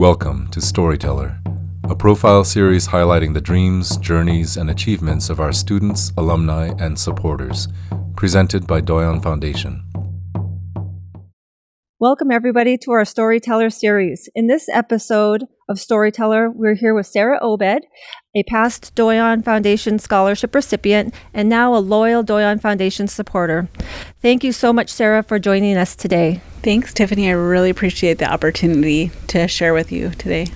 Welcome to Storyteller, a profile series highlighting the dreams, journeys, and achievements of our students, alumni, and supporters, presented by Doyon Foundation. Welcome, everybody, to our Storyteller series. In this episode of Storyteller, we're here with Sarah Obed, a past Doyon Foundation scholarship recipient and now a loyal Doyon Foundation supporter. Thank you so much, Sarah, for joining us today. Thanks, Tiffany. I really appreciate the opportunity to share with you today.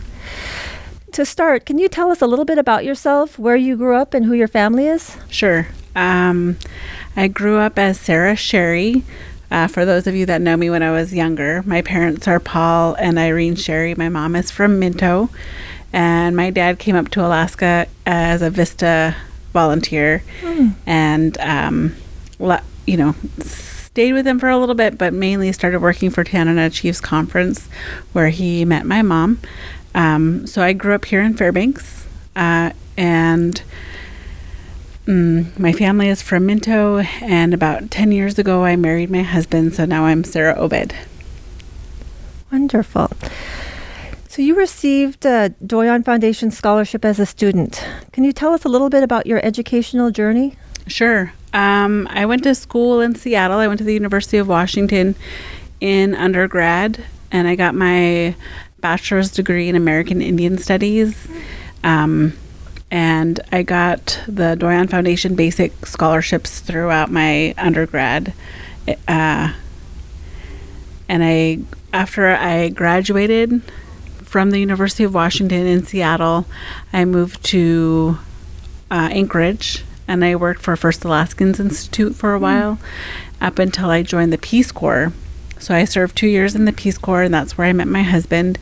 To start, can you tell us a little bit about yourself, where you grew up, and who your family is? Sure. I grew up as Sarah Sherry. For those of you that know me when I was younger, my parents are Paul and Irene Sherry. My mom is from Minto, and my dad came up to Alaska as a Vista volunteer, and stayed with him for a little bit, but mainly started working for Canada Chiefs Conference, where he met my mom. So I grew up here in Fairbanks, and my family is from Minto, and about 10 years ago I married my husband, so now I'm Sarah Obed. Wonderful. So you received a Doyon Foundation scholarship as a student. Can you tell us a little bit about your educational journey? Sure. I went to school in Seattle. I went to the University of Washington in undergrad, and I got my bachelor's degree in American Indian Studies. And I got the Doyon Foundation basic scholarships throughout my undergrad. And after I graduated from the University of Washington in Seattle, I moved to Anchorage, and I worked for First Alaskans Institute for a while, up until I joined the Peace Corps. So I served 2 years in the Peace Corps, and that's where I met my husband.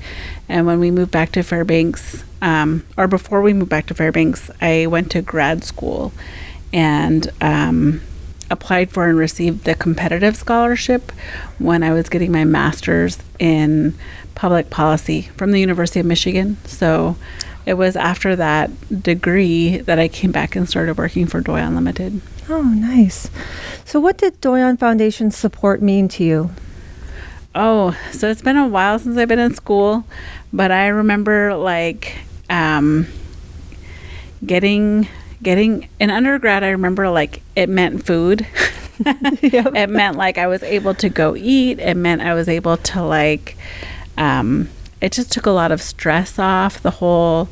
And when we moved back to Fairbanks, or before we moved back to Fairbanks, I went to grad school and applied for and received the competitive scholarship when I was getting my master's in public policy from the University of Michigan. So it was after that degree that I came back and started working for Doyon Unlimited. Oh, nice. So what did Doyon Foundation support mean to you? Oh, so it's been a while since I've been in school, but I remember getting in undergrad. I remember it meant food. Yep. It meant I was able to go eat. It meant I was able to it just took a lot of stress off the whole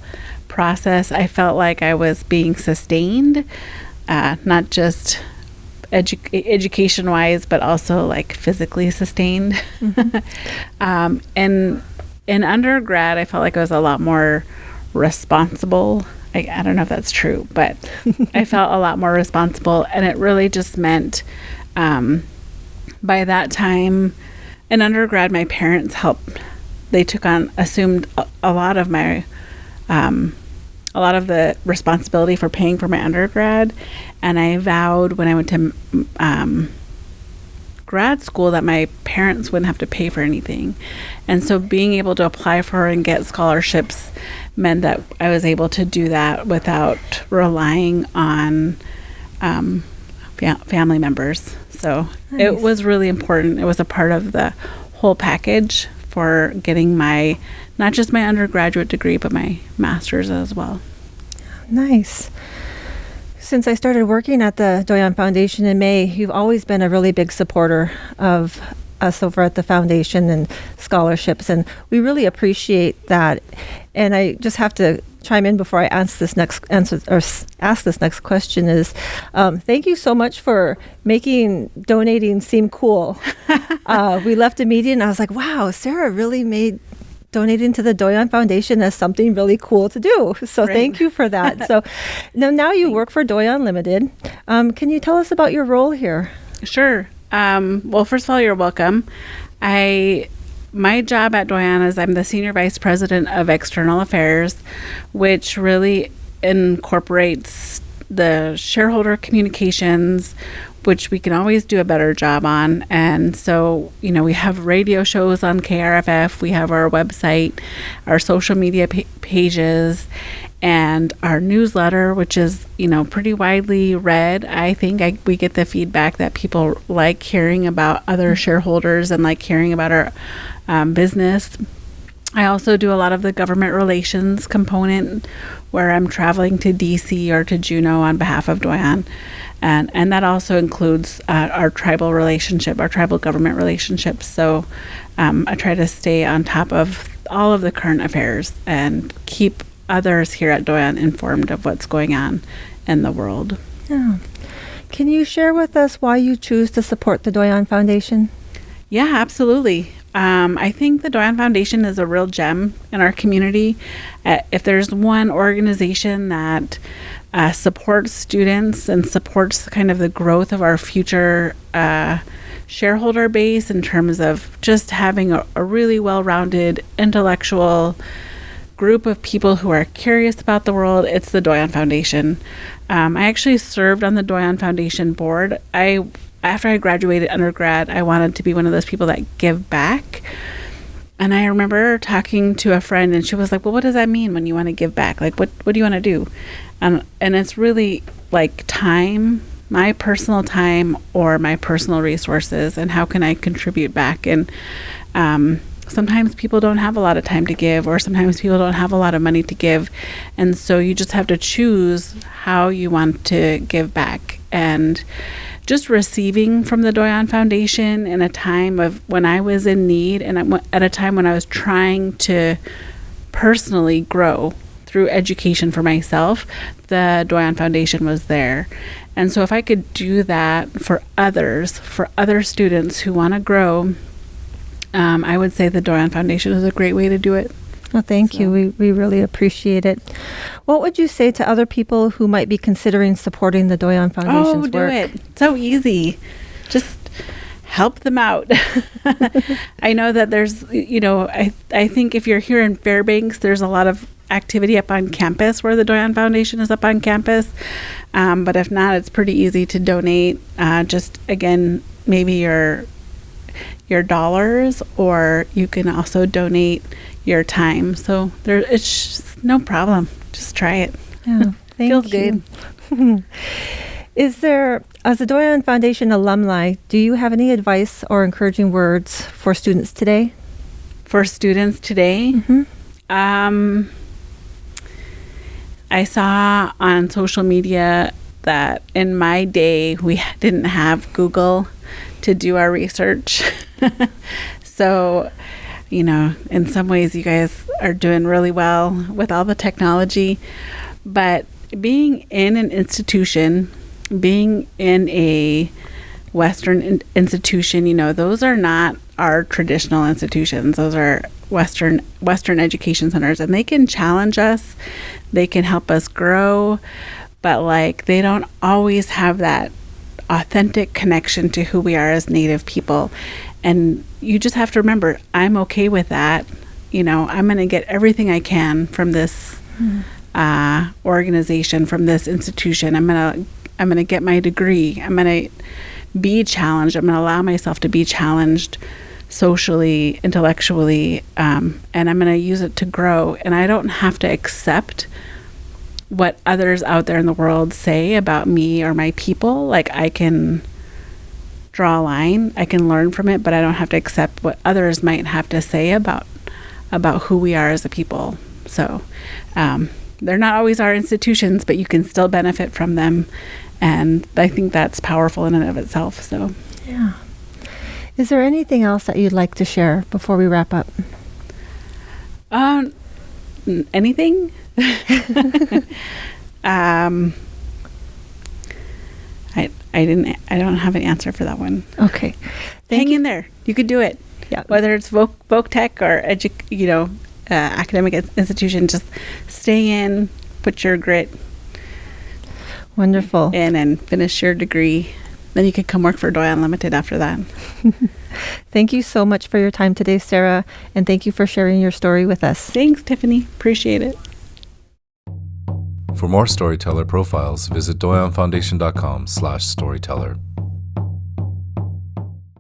process. I felt like I was being sustained, not just education wise, but also physically sustained. Mm-hmm. And in undergrad, I felt like I was a lot more responsible. I don't know if that's true, but I felt a lot more responsible. And it really just meant, by that time in undergrad, my parents assumed a lot of the responsibility for paying for my undergrad. And I vowed when I went to grad school that my parents wouldn't have to pay for anything. And so being able to apply for and get scholarships meant that I was able to do that without relying on family members. So nice. It was really important. It was a part of the whole package for getting not just my undergraduate degree, but my master's as well. Nice. Since I started working at the Doyon Foundation in May, you've always been a really big supporter of us over at the foundation and scholarships, and we really appreciate that. And I just have to chime in before I ask this next question is, thank you so much for making donating seem cool. We left a meeting and I was like, wow, Sarah really made donating to the Doyon Foundation as something really cool to do. So right. Thank you for that. So now you work for Doyon Unlimited. Can you tell us about your role here? Sure. Well, first of all, you're welcome. My job at Doyon is I'm the Senior Vice President of External Affairs, which really incorporates the shareholder communications, which we can always do a better job on. And so, we have radio shows on KRFF, we have our website, our social media pages, and our newsletter, which is, pretty widely read. I think we get the feedback that people like hearing about other shareholders and like hearing about our business. I also do a lot of the government relations component where I'm traveling to DC or to Juneau on behalf of Doyon. And that also includes our tribal relationship, our tribal government relationships. So I try to stay on top of all of the current affairs and keep others here at Doyon informed of what's going on in the world. Yeah. Can you share with us why you choose to support the Doyon Foundation? Yeah, absolutely. I think the Doyon Foundation is a real gem in our community. If there's one organization that supports students and supports kind of the growth of our future shareholder base in terms of just having a really well-rounded intellectual group of people who are curious about the world, it's the Doyon Foundation. I actually served on the Doyon Foundation board. After I graduated undergrad, I wanted to be one of those people that give back. And I remember talking to a friend, and she was like, well, what does that mean when you want to give back? Like, what do you want to do? And it's really like time, my personal time or my personal resources, and how can I contribute back? And sometimes people don't have a lot of time to give, or sometimes people don't have a lot of money to give. And so you just have to choose how you want to give back. And just receiving from the Doyon Foundation in a time of when I was in need, and at a time when I was trying to personally grow through education for myself, the Doyon Foundation was there. And so if I could do that for others, for other students who want to grow, I would say the Doyon Foundation is a great way to do it. Well, thank you. We really appreciate it. What would you say to other people who might be considering supporting the Doyon Foundation's work? Do it. It's so easy. Just help them out. I know that there's, I think if you're here in Fairbanks, there's a lot of activity up on campus where the Doyon Foundation is up on campus. But if not, it's pretty easy to donate. Just, again, maybe your dollars, or you can also donate your time. So it's just no problem. Just try it. Yeah, Feels good. Is there, as a Doyon Foundation alumni, do you have any advice or encouraging words for students today? For students today? Mm-hmm. I saw on social media that in my day, we didn't have Google to do our research. So, in some ways you guys are doing really well with all the technology, but being in an institution, being in a Western institution, those are not our traditional institutions. Those are Western education centers, and they can challenge us. They can help us grow, but they don't always have that authentic connection to who we are as Native people. And you just have to remember, I'm okay with that. I'm going to get everything I can from this organization, from this institution. I'm going to get my degree. I'm going to be challenged. I'm going to allow myself to be challenged socially, intellectually, and I'm going to use it to grow. And I don't have to accept what others out there in the world say about me or my people. I can draw a line, I can learn from it, but I don't have to accept what others might have to say about who we are as a people. So they're not always our institutions, but you can still benefit from them, and I think that's powerful in and of itself. So yeah. Is there anything else that you'd like to share before we wrap up? Anything? I don't have an answer for that one. Okay. Hang in there. You could do it. Yeah. Whether it's Voc Tech or academic institution, just stay in, put your grit Wonderful. in, and finish your degree. Then you could come work for Doyon Unlimited after that. Thank you so much for your time today, Sarah, and thank you for sharing your story with us. Thanks, Tiffany. Appreciate it. For more Storyteller profiles, visit doyonfoundation.com/storyteller.